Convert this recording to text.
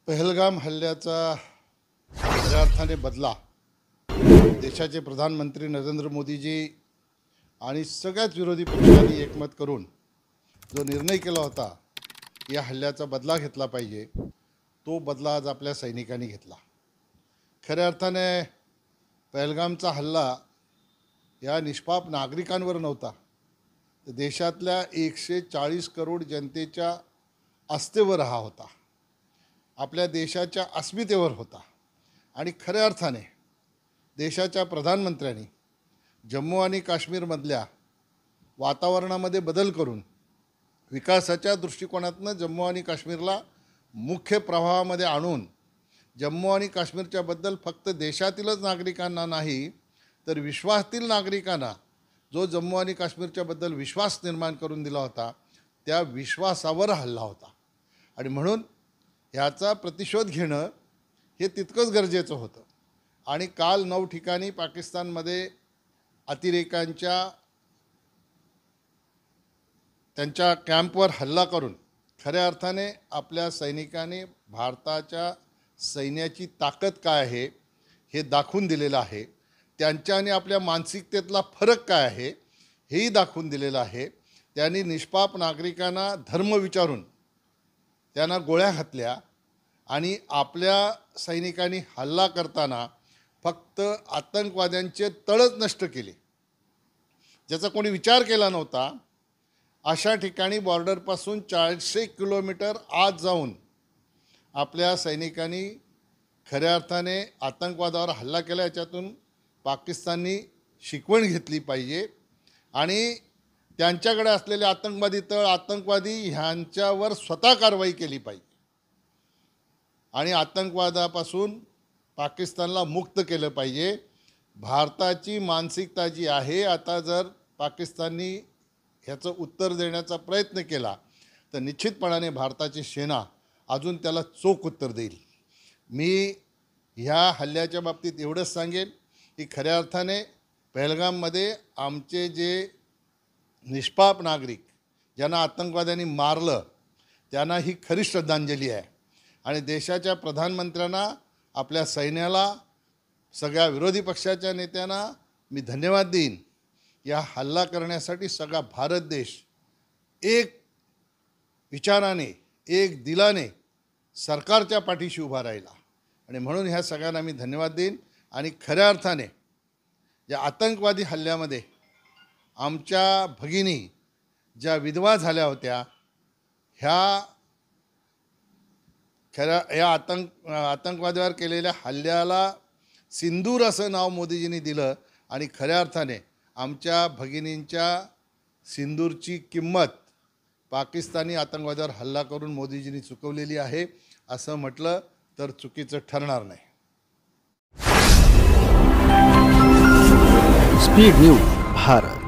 पहलगाम हल्ल्याचा खऱ्या अर्थाने बदला देशाचे प्रधानमंत्री नरेंद्र मोदीजी आणि सगळ्याच विरोधी पक्षांनी एकमत करून जो निर्णय केला होता या हल्ल्याचा बदला घेतला पाहिजे, तो बदला आज आपल्या सैनिकांनी घेतला। खऱ्या अर्थाने पहलगामचा हल्ला या निष्पाप नागरिकांवर नव्हता, तर देशातल्या 140 करोड जनतेच्या आस्थेवर हा होता, आपल्या देशाच्या अस्मितेवर होता। आणि खऱ्या अर्थाने देशाच्या प्रधानमंत्र्यांनी जम्मू आणि काश्मीरमधल्या वातावरणामध्ये बदल करून विकासाच्या दृष्टिकोनातून जम्मू आणि काश्मीरला मुख्य प्रवाहामध्ये आणून जम्मू आणि काश्मीरच्याबद्दल फक्त देशातीलच नागरिकांना नाही तर विश्वातील नागरिकांना जो जम्मू आणि काश्मीरच्याबद्दल विश्वास निर्माण करून दिला होता, त्या विश्वासावर हल्ला होता। आणि म्हणून याचा प्रतिशोध घेणं हे तितकंच गरजेचं होतं। आणि काल 9 ठिकाणी पाकिस्तानमध्ये अतिरेक्यांच्या त्यांच्या कॅम्पवर हल्ला करून खऱ्या अर्थाने आपल्या सैनिकांनी भारताच्या सैन्याची ताकद काय आहे हे दाखवून दिलेलं आहे। त्यांच्या आणि आपल्या मानसिकतेतला फरक काय आहे हेही दाखवून दिलेलं आहे। त्यांनी निष्पाप नागरिकांना धर्म विचारून त्यांना गोळ्या घातल्या आणि आपल्या सैनिकांनी हल्ला करताना फक्त आतंकवाद्यांचे तळच नष्ट केले, ज्याचा कोणी विचार केला नव्हता। अशा ठिकाणी बॉर्डरपासून 400 किलोमीटर आत जाऊन आपल्या सैनिकांनी खऱ्या अर्थाने आतंकवादावर हल्ला केला। याच्यातून पाकिस्ताननी शिकवण घेतली पाहिजे आणि त्यांच्याकडे असलेले आतंकवादी तळ, आतंकवादी ह्यांच्यावर स्वतः कारवाई केली पाहिजे आणि आतंकवादापासून पाकिस्तानला मुक्त केलं पाहिजे। भारताची मानसिकता जी आहे, आता जर पाकिस्ताननी ह्याचं उत्तर देण्याचा प्रयत्न केला तर निश्चितपणाने भारताची सेना अजून त्याला चोख उत्तर देईल। मी ह्या हल्ल्याच्या बाबतीत एवढंच सांगेन की खऱ्या अर्थाने पहलगाममध्ये आमचे जे निष्पाप नागरिक ज्यांना आतंकवाद्यांनी मारलं त्यांना ही खरी श्रद्धांजली आहे। आणि देशाच्या प्रधानमंत्र्यांना, आपल्या सैन्याला, सगळ्या विरोधी पक्षाच्या नेत्यांना मी धन्यवाद देईन। या हल्ला करण्यासाठी सगळा भारत देश एक विचाराने, एक दिलाने सरकारच्या पाठीशी उभा राहिला आणि म्हणून ह्या सगळ्यांना मी धन्यवाद देईन। आणि खऱ्या अर्थाने या आतंकवादी हल्ल्यामध्ये आमच्या भगिनी ज्या विधवा झाल्या होत्या, या आतंकवाद्यावर केलेल्या हल्ल्याला सिंदूर असं नाव मोदीजींनी दिलं आणि खऱ्या अर्थाने आमच्या भगिनींच्या सिंदूरची किंमत पाकिस्तानी आतंकवाद्यावर हल्ला करून मोदीजींनी चुकवलेली आहे असं म्हटलं तर चुकीचं ठरणार नाही। Speed news Bharat.